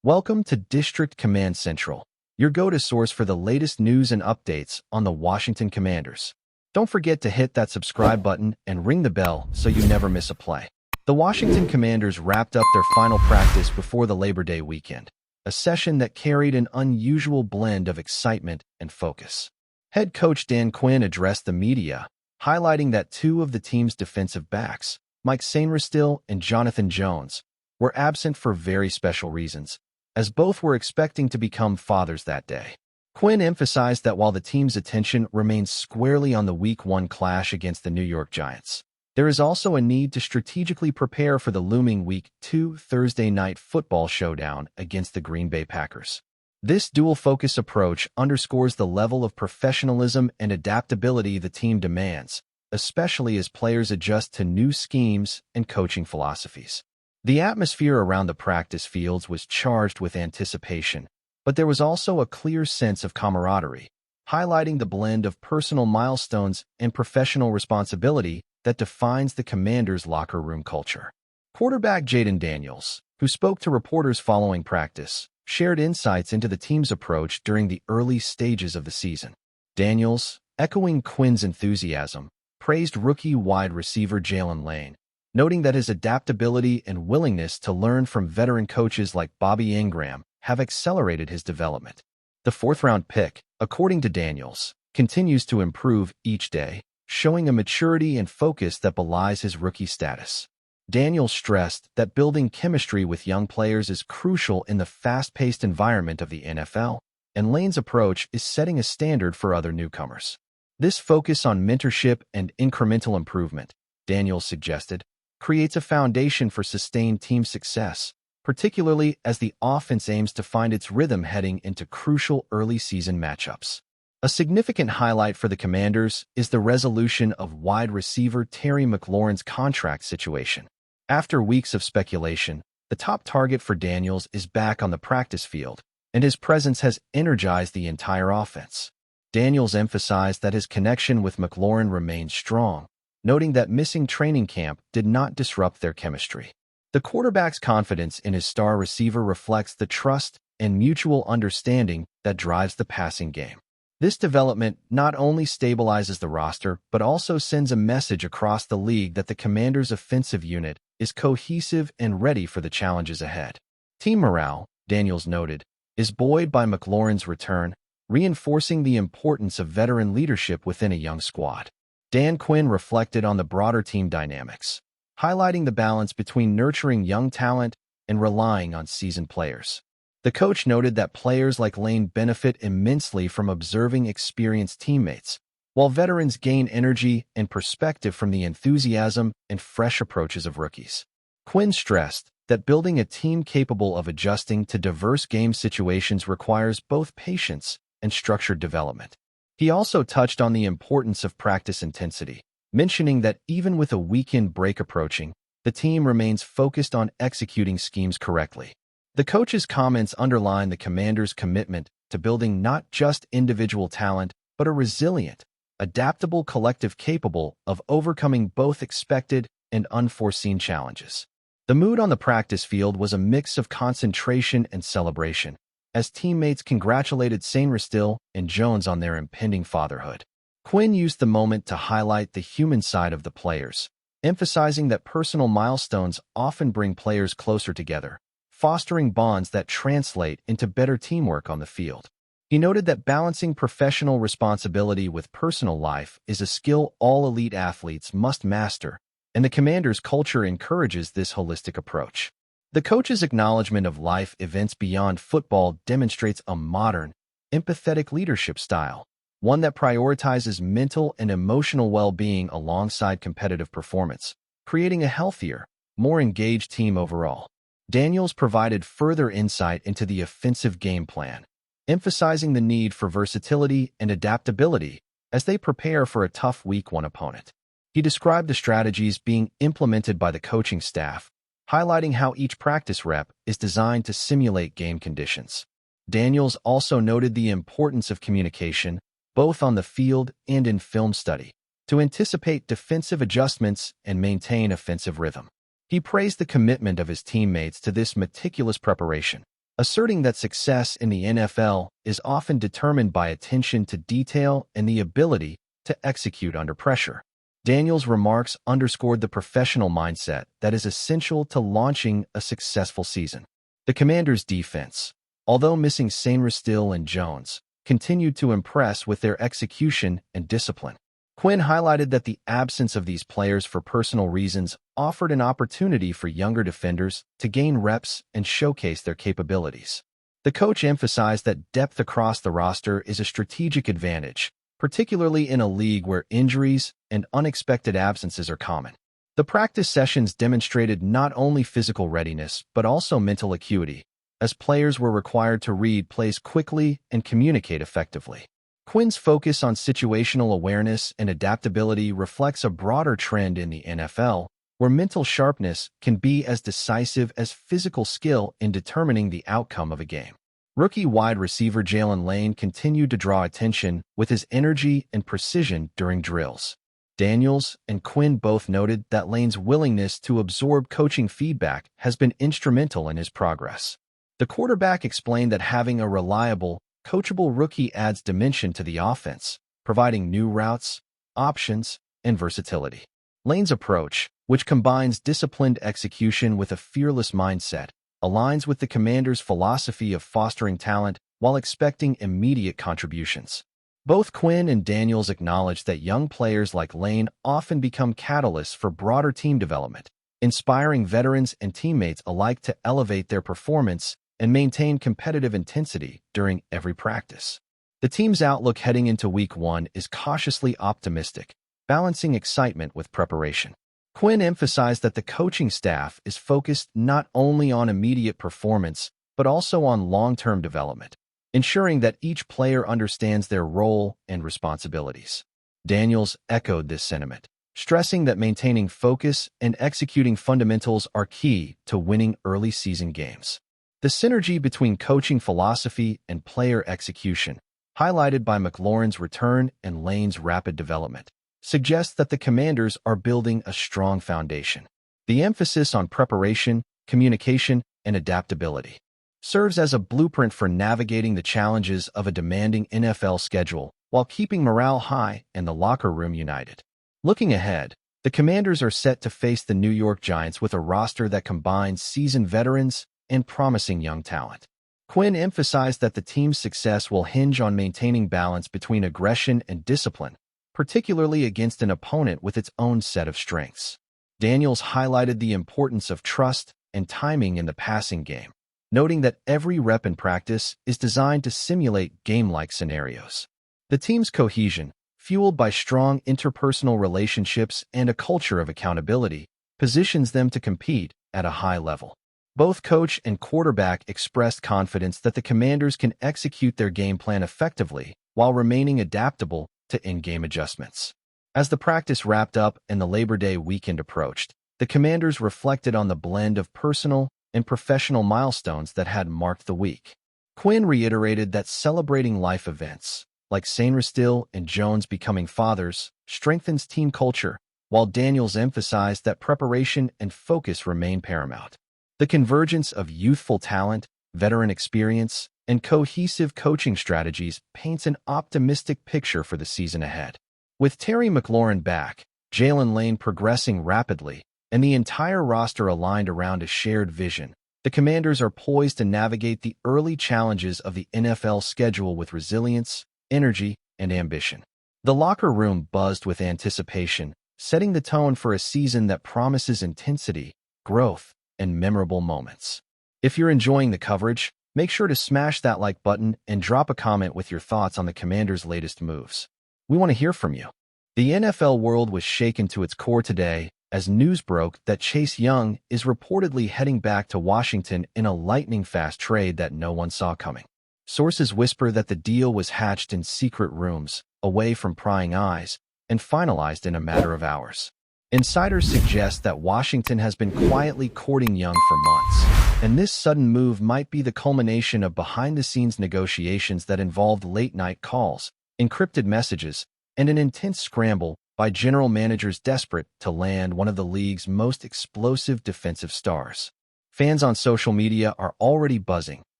Welcome to District Command Central, your go-to source for the latest news and updates on the Washington Commanders. Don't forget to hit that subscribe button and ring the bell so you never miss a play. The Washington Commanders wrapped up their final practice before the Labor Day weekend, a session that carried an unusual blend of excitement and focus. Head coach Dan Quinn addressed the media, highlighting that two of the team's defensive backs, Mike Sainristil and Jonathan Jones, were absent for very special reasons, as both were expecting to become fathers that day. Quinn emphasized that while the team's attention remains squarely on the Week 1 clash against the New York Giants, there is also a need to strategically prepare for the looming Week 2 Thursday night football showdown against the Green Bay Packers. This dual-focus approach underscores the level of professionalism and adaptability the team demands, especially as players adjust to new schemes and coaching philosophies. The atmosphere around the practice fields was charged with anticipation, but there was also a clear sense of camaraderie, highlighting the blend of personal milestones and professional responsibility that defines the Commanders' locker room culture. Quarterback Jayden Daniels, who spoke to reporters following practice, shared insights into the team's approach during the early stages of the season. Daniels, echoing Quinn's enthusiasm, praised rookie wide receiver Jalen Lane, noting that his adaptability and willingness to learn from veteran coaches like Bobby Ingram have accelerated his development. The fourth-round pick, according to Daniels, continues to improve each day, showing a maturity and focus that belies his rookie status. Daniels stressed that building chemistry with young players is crucial in the fast-paced environment of the NFL, and Lane's approach is setting a standard for other newcomers. This focus on mentorship and incremental improvement, Daniels suggested, creates a foundation for sustained team success, particularly as the offense aims to find its rhythm heading into crucial early-season matchups. A significant highlight for the Commanders is the resolution of wide receiver Terry McLaurin's contract situation. After weeks of speculation, the top target for Daniels is back on the practice field, and his presence has energized the entire offense. Daniels emphasized that his connection with McLaurin remains strong, noting that missing training camp did not disrupt their chemistry. The quarterback's confidence in his star receiver reflects the trust and mutual understanding that drives the passing game. This development not only stabilizes the roster, but also sends a message across the league that the Commanders' offensive unit is cohesive and ready for the challenges ahead. Team morale, Daniels noted, is buoyed by McLaurin's return, reinforcing the importance of veteran leadership within a young squad. Dan Quinn reflected on the broader team dynamics, highlighting the balance between nurturing young talent and relying on seasoned players. The coach noted that players like Lane benefit immensely from observing experienced teammates, while veterans gain energy and perspective from the enthusiasm and fresh approaches of rookies. Quinn stressed that building a team capable of adjusting to diverse game situations requires both patience and structured development. He also touched on the importance of practice intensity, mentioning that even with a weekend break approaching, the team remains focused on executing schemes correctly. The coach's comments underline the Commanders' commitment to building not just individual talent, but a resilient, adaptable collective capable of overcoming both expected and unforeseen challenges. The mood on the practice field was a mix of concentration and celebration, as teammates congratulated Sainristil and Jones on their impending fatherhood. Quinn used the moment to highlight the human side of the players, emphasizing that personal milestones often bring players closer together, fostering bonds that translate into better teamwork on the field. He noted that balancing professional responsibility with personal life is a skill all elite athletes must master, and the Commanders' culture encourages this holistic approach. The coach's acknowledgement of life events beyond football demonstrates a modern, empathetic leadership style, one that prioritizes mental and emotional well-being alongside competitive performance, creating a healthier, more engaged team overall. Daniels provided further insight into the offensive game plan, emphasizing the need for versatility and adaptability as they prepare for a tough Week 1 opponent. He described the strategies being implemented by the coaching staff, highlighting how each practice rep is designed to simulate game conditions. Daniels also noted the importance of communication, both on the field and in film study, to anticipate defensive adjustments and maintain offensive rhythm. He praised the commitment of his teammates to this meticulous preparation, asserting that success in the NFL is often determined by attention to detail and the ability to execute under pressure. Daniels' remarks underscored the professional mindset that is essential to launching a successful season. The Commanders' defense, although missing Sainristil and Jones, continued to impress with their execution and discipline. Quinn highlighted that the absence of these players for personal reasons offered an opportunity for younger defenders to gain reps and showcase their capabilities. The coach emphasized that depth across the roster is a strategic advantage, particularly in a league where injuries and unexpected absences are common. The practice sessions demonstrated not only physical readiness but also mental acuity, as players were required to read plays quickly and communicate effectively. Quinn's focus on situational awareness and adaptability reflects a broader trend in the NFL, where mental sharpness can be as decisive as physical skill in determining the outcome of a game. Rookie wide receiver Jalen Lane continued to draw attention with his energy and precision during drills. Daniels and Quinn both noted that Lane's willingness to absorb coaching feedback has been instrumental in his progress. The quarterback explained that having a reliable, coachable rookie adds dimension to the offense, providing new routes, options, and versatility. Lane's approach, which combines disciplined execution with a fearless mindset, aligns with the Commanders' philosophy of fostering talent while expecting immediate contributions. Both Quinn and Daniels acknowledged that young players like Lane often become catalysts for broader team development, inspiring veterans and teammates alike to elevate their performance and maintain competitive intensity during every practice. The team's outlook heading into Week 1 is cautiously optimistic, balancing excitement with preparation. Quinn emphasized that the coaching staff is focused not only on immediate performance, but also on long-term development, ensuring that each player understands their role and responsibilities. Daniels echoed this sentiment, stressing that maintaining focus and executing fundamentals are key to winning early season games. The synergy between coaching philosophy and player execution, highlighted by McLaurin's return and Lane's rapid development, suggests that the Commanders are building a strong foundation. The emphasis on preparation, communication, and adaptability serves as a blueprint for navigating the challenges of a demanding NFL schedule while keeping morale high and the locker room united. Looking ahead, the Commanders are set to face the New York Giants with a roster that combines seasoned veterans and promising young talent. Quinn emphasized that the team's success will hinge on maintaining balance between aggression and discipline, particularly against an opponent with its own set of strengths. Daniels highlighted the importance of trust and timing in the passing game, noting that every rep in practice is designed to simulate game-like scenarios. The team's cohesion, fueled by strong interpersonal relationships and a culture of accountability, positions them to compete at a high level. Both coach and quarterback expressed confidence that the Commanders can execute their game plan effectively while remaining adaptable to in-game adjustments. As the practice wrapped up and the Labor Day weekend approached, the Commanders reflected on the blend of personal and professional milestones that had marked the week. Quinn reiterated that celebrating life events, like Sainristil and Jones becoming fathers, strengthens team culture, while Daniels emphasized that preparation and focus remain paramount. The convergence of youthful talent, veteran experience, and cohesive coaching strategies paints an optimistic picture for the season ahead. With Terry McLaurin back, Jalen Lane progressing rapidly, and the entire roster aligned around a shared vision, the Commanders are poised to navigate the early challenges of the NFL schedule with resilience, energy, and ambition. The locker room buzzed with anticipation, setting the tone for a season that promises intensity, growth, and memorable moments. If you're enjoying the coverage, make sure to smash that like button and drop a comment with your thoughts on the Commanders' latest moves. We want to hear from you. The NFL world was shaken to its core today as news broke that Chase Young is reportedly heading back to Washington in a lightning-fast trade that no one saw coming. Sources whisper that the deal was hatched in secret rooms, away from prying eyes, and finalized in a matter of hours. Insiders suggest that Washington has been quietly courting Young for months, and this sudden move might be the culmination of behind-the-scenes negotiations that involved late-night calls, encrypted messages, and an intense scramble by general managers desperate to land one of the league's most explosive defensive stars. Fans on social media are already buzzing,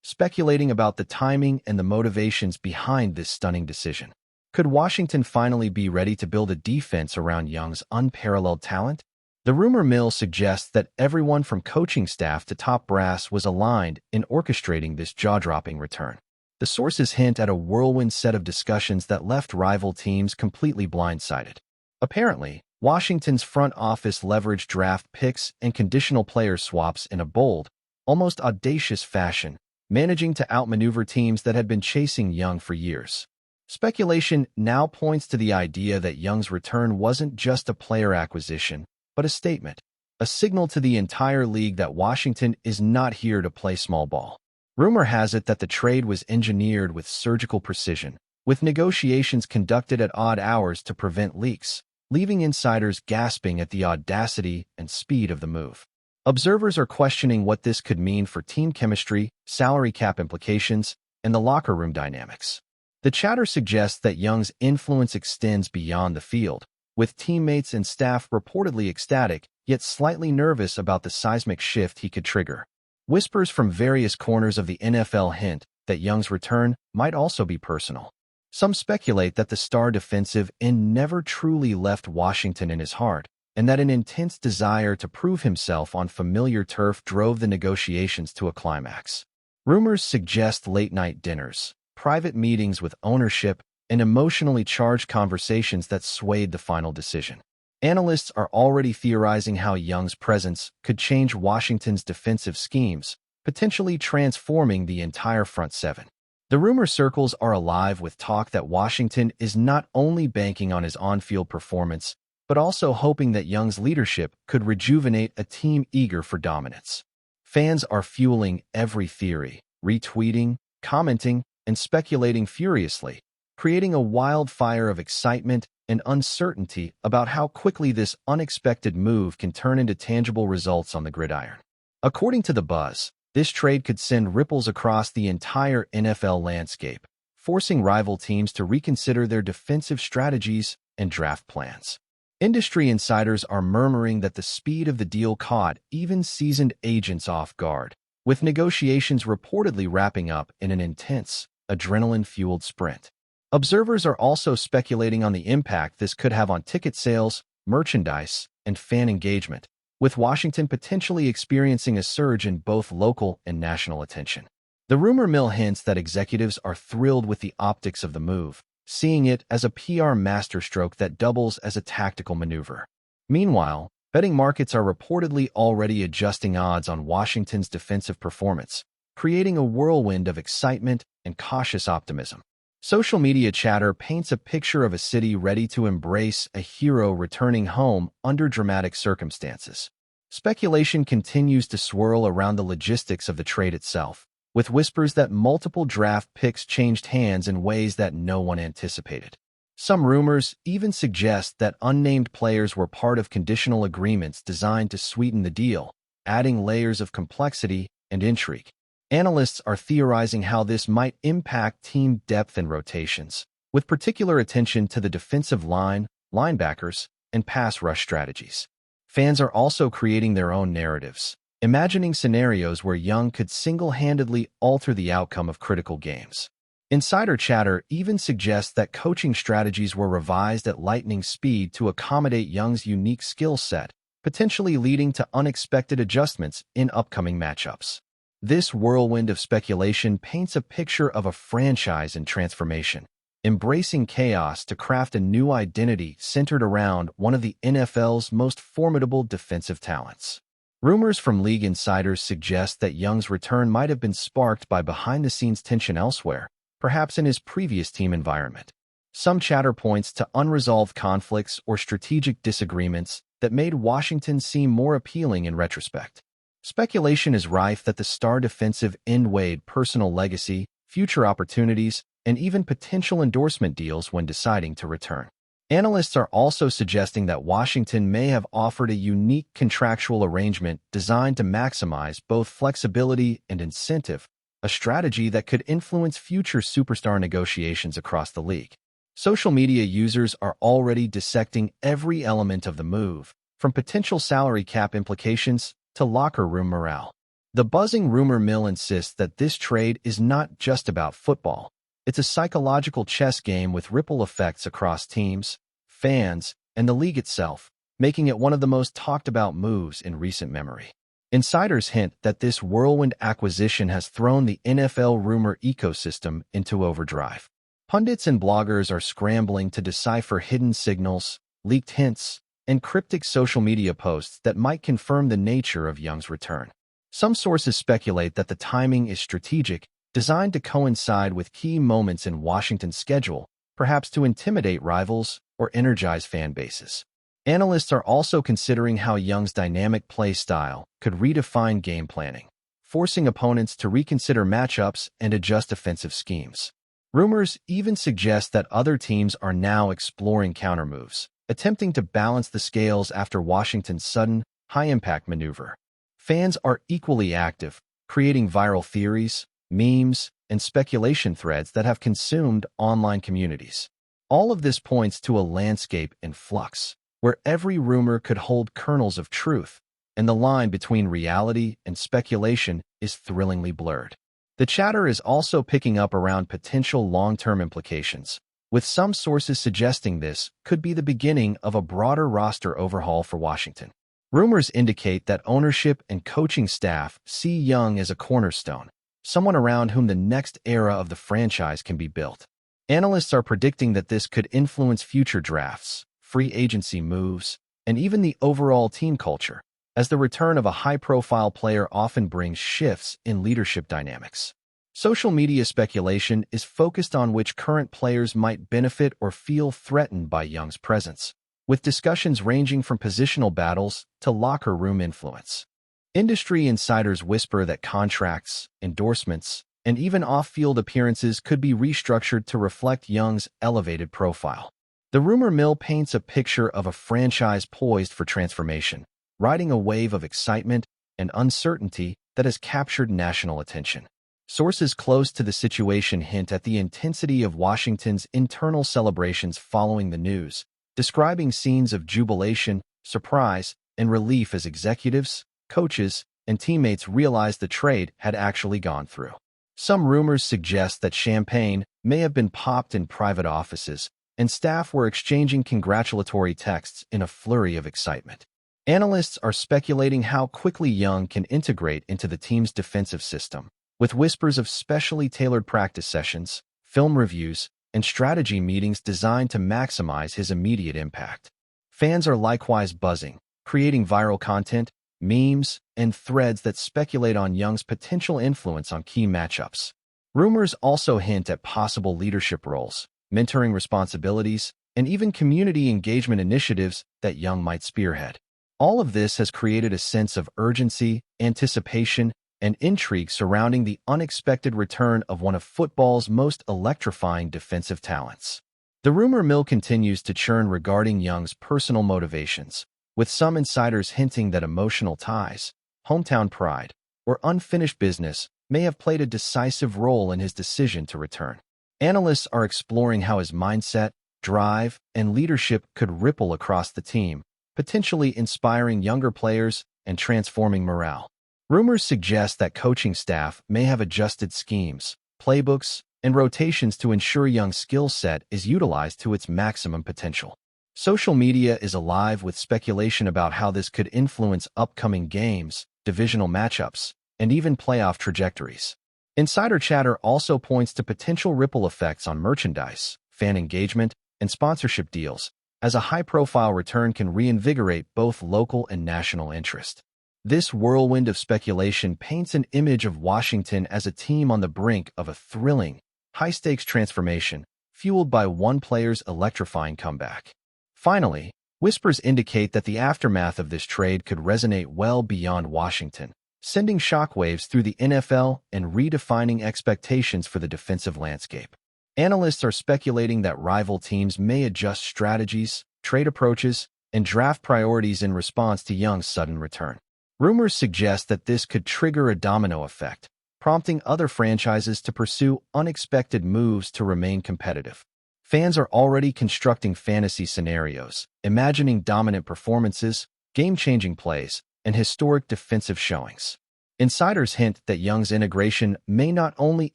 speculating about the timing and the motivations behind this stunning decision. Could Washington finally be ready to build a defense around Young's unparalleled talent? The rumor mill suggests that everyone from coaching staff to top brass was aligned in orchestrating this jaw-dropping return. The sources hint at a whirlwind set of discussions that left rival teams completely blindsided. Apparently, Washington's front office leveraged draft picks and conditional player swaps in a bold, almost audacious fashion, managing to outmaneuver teams that had been chasing Young for years. Speculation now points to the idea that Young's return wasn't just a player acquisition, but a statement, a signal to the entire league that Washington is not here to play small ball. Rumor has it that the trade was engineered with surgical precision, with negotiations conducted at odd hours to prevent leaks, leaving insiders gasping at the audacity and speed of the move. Observers are questioning what this could mean for team chemistry, salary cap implications, and the locker room dynamics. The chatter suggests that Young's influence extends beyond the field, with teammates and staff reportedly ecstatic, yet slightly nervous about the seismic shift he could trigger. Whispers from various corners of the NFL hint that Young's return might also be personal. Some speculate that the star defensive end never truly left Washington in his heart, and that an intense desire to prove himself on familiar turf drove the negotiations to a climax. Rumors suggest late-night dinners, private meetings with ownership, and emotionally charged conversations that swayed the final decision. Analysts are already theorizing how Young's presence could change Washington's defensive schemes, potentially transforming the entire front seven. The rumor circles are alive with talk that Washington is not only banking on his on-field performance, but also hoping that Young's leadership could rejuvenate a team eager for dominance. Fans are fueling every theory, retweeting, commenting, and speculating furiously, creating a wildfire of excitement and uncertainty about how quickly this unexpected move can turn into tangible results on the gridiron. According to The Buzz, this trade could send ripples across the entire NFL landscape, forcing rival teams to reconsider their defensive strategies and draft plans. Industry insiders are murmuring that the speed of the deal caught even seasoned agents off guard, with negotiations reportedly wrapping up in an intense, adrenaline-fueled sprint. Observers are also speculating on the impact this could have on ticket sales, merchandise, and fan engagement, with Washington potentially experiencing a surge in both local and national attention. The rumor mill hints that executives are thrilled with the optics of the move, seeing it as a PR masterstroke that doubles as a tactical maneuver. Meanwhile, betting markets are reportedly already adjusting odds on Washington's defensive performance, creating a whirlwind of excitement and cautious optimism. Social media chatter paints a picture of a city ready to embrace a hero returning home under dramatic circumstances. Speculation continues to swirl around the logistics of the trade itself, with whispers that multiple draft picks changed hands in ways that no one anticipated. Some rumors even suggest that unnamed players were part of conditional agreements designed to sweeten the deal, adding layers of complexity and intrigue. Analysts are theorizing how this might impact team depth and rotations, with particular attention to the defensive line, linebackers, and pass rush strategies. Fans are also creating their own narratives, imagining scenarios where Young could single-handedly alter the outcome of critical games. Insider chatter even suggests that coaching strategies were revised at lightning speed to accommodate Young's unique skill set, potentially leading to unexpected adjustments in upcoming matchups. This whirlwind of speculation paints a picture of a franchise in transformation, embracing chaos to craft a new identity centered around one of the NFL's most formidable defensive talents. Rumors from league insiders suggest that Young's return might have been sparked by behind-the-scenes tension elsewhere, perhaps in his previous team environment. Some chatter points to unresolved conflicts or strategic disagreements that made Washington seem more appealing in retrospect. Speculation is rife that the star defensive end weighed personal legacy, future opportunities, and even potential endorsement deals when deciding to return. Analysts are also suggesting that Washington may have offered a unique contractual arrangement designed to maximize both flexibility and incentive, a strategy that could influence future superstar negotiations across the league. Social media users are already dissecting every element of the move, from potential salary cap implications to locker room morale. The buzzing rumor mill insists that this trade is not just about football. It's a psychological chess game with ripple effects across teams, fans, and the league itself, making it one of the most talked about moves in recent memory. Insiders hint that this whirlwind acquisition has thrown the NFL rumor ecosystem into overdrive. Pundits and bloggers are scrambling to decipher hidden signals, leaked hints, and cryptic social media posts that might confirm the nature of Young's return. Some sources speculate that the timing is strategic, designed to coincide with key moments in Washington's schedule, perhaps to intimidate rivals or energize fan bases. Analysts are also considering how Young's dynamic play style could redefine game planning, forcing opponents to reconsider matchups and adjust offensive schemes. Rumors even suggest that other teams are now exploring countermoves, attempting to balance the scales after Washington's sudden, high-impact maneuver. Fans are equally active, creating viral theories, memes, and speculation threads that have consumed online communities. All of this points to a landscape in flux, where every rumor could hold kernels of truth, and the line between reality and speculation is thrillingly blurred. The chatter is also picking up around potential long-term implications, with some sources suggesting this could be the beginning of a broader roster overhaul for Washington. Rumors indicate that ownership and coaching staff see Young as a cornerstone, someone around whom the next era of the franchise can be built. Analysts are predicting that this could influence future drafts, free agency moves, and even the overall team culture, as the return of a high-profile player often brings shifts in leadership dynamics. Social media speculation is focused on which current players might benefit or feel threatened by Young's presence, with discussions ranging from positional battles to locker room influence. Industry insiders whisper that contracts, endorsements, and even off-field appearances could be restructured to reflect Young's elevated profile. The rumor mill paints a picture of a franchise poised for transformation, riding a wave of excitement and uncertainty that has captured national attention. Sources close to the situation hint at the intensity of Washington's internal celebrations following the news, describing scenes of jubilation, surprise, and relief as executives, coaches, and teammates realized the trade had actually gone through. Some rumors suggest that champagne may have been popped in private offices, and staff were exchanging congratulatory texts in a flurry of excitement. Analysts are speculating how quickly Young can integrate into the team's defensive system, with whispers of specially tailored practice sessions, film reviews, and strategy meetings designed to maximize his immediate impact. Fans are likewise buzzing, creating viral content, memes, and threads that speculate on Young's potential influence on key matchups. Rumors also hint at possible leadership roles, mentoring responsibilities, and even community engagement initiatives that Young might spearhead. All of this has created a sense of urgency, anticipation, and intrigue surrounding the unexpected return of one of football's most electrifying defensive talents. The rumor mill continues to churn regarding Young's personal motivations, with some insiders hinting that emotional ties, hometown pride, or unfinished business may have played a decisive role in his decision to return. Analysts are exploring how his mindset, drive, and leadership could ripple across the team, potentially inspiring younger players and transforming morale. Rumors suggest that coaching staff may have adjusted schemes, playbooks, and rotations to ensure Young's skill set is utilized to its maximum potential. Social media is alive with speculation about how this could influence upcoming games, divisional matchups, and even playoff trajectories. Insider chatter also points to potential ripple effects on merchandise, fan engagement, and sponsorship deals, as a high-profile return can reinvigorate both local and national interest. This whirlwind of speculation paints an image of Washington as a team on the brink of a thrilling, high-stakes transformation, fueled by one player's electrifying comeback. Finally, whispers indicate that the aftermath of this trade could resonate well beyond Washington, sending shockwaves through the NFL and redefining expectations for the defensive landscape. Analysts are speculating that rival teams may adjust strategies, trade approaches, and draft priorities in response to Young's sudden return. Rumors suggest that this could trigger a domino effect, prompting other franchises to pursue unexpected moves to remain competitive. Fans are already constructing fantasy scenarios, imagining dominant performances, game-changing plays, and historic defensive showings. Insiders hint that Young's integration may not only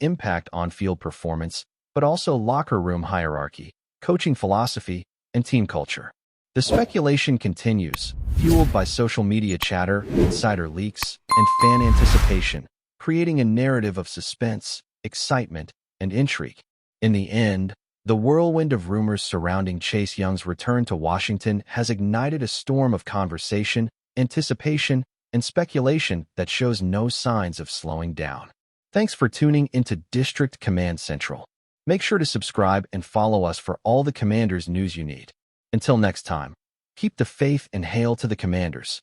impact on-field performance, but also locker room hierarchy, coaching philosophy, and team culture. The speculation continues, fueled by social media chatter, insider leaks, and fan anticipation, creating a narrative of suspense, excitement, and intrigue. In the end, the whirlwind of rumors surrounding Chase Young's return to Washington has ignited a storm of conversation, anticipation, and speculation that shows no signs of slowing down. Thanks for tuning into District Command Central. Make sure to subscribe and follow us for all the Commanders news you need. Until next time, keep the faith and hail to the Commanders.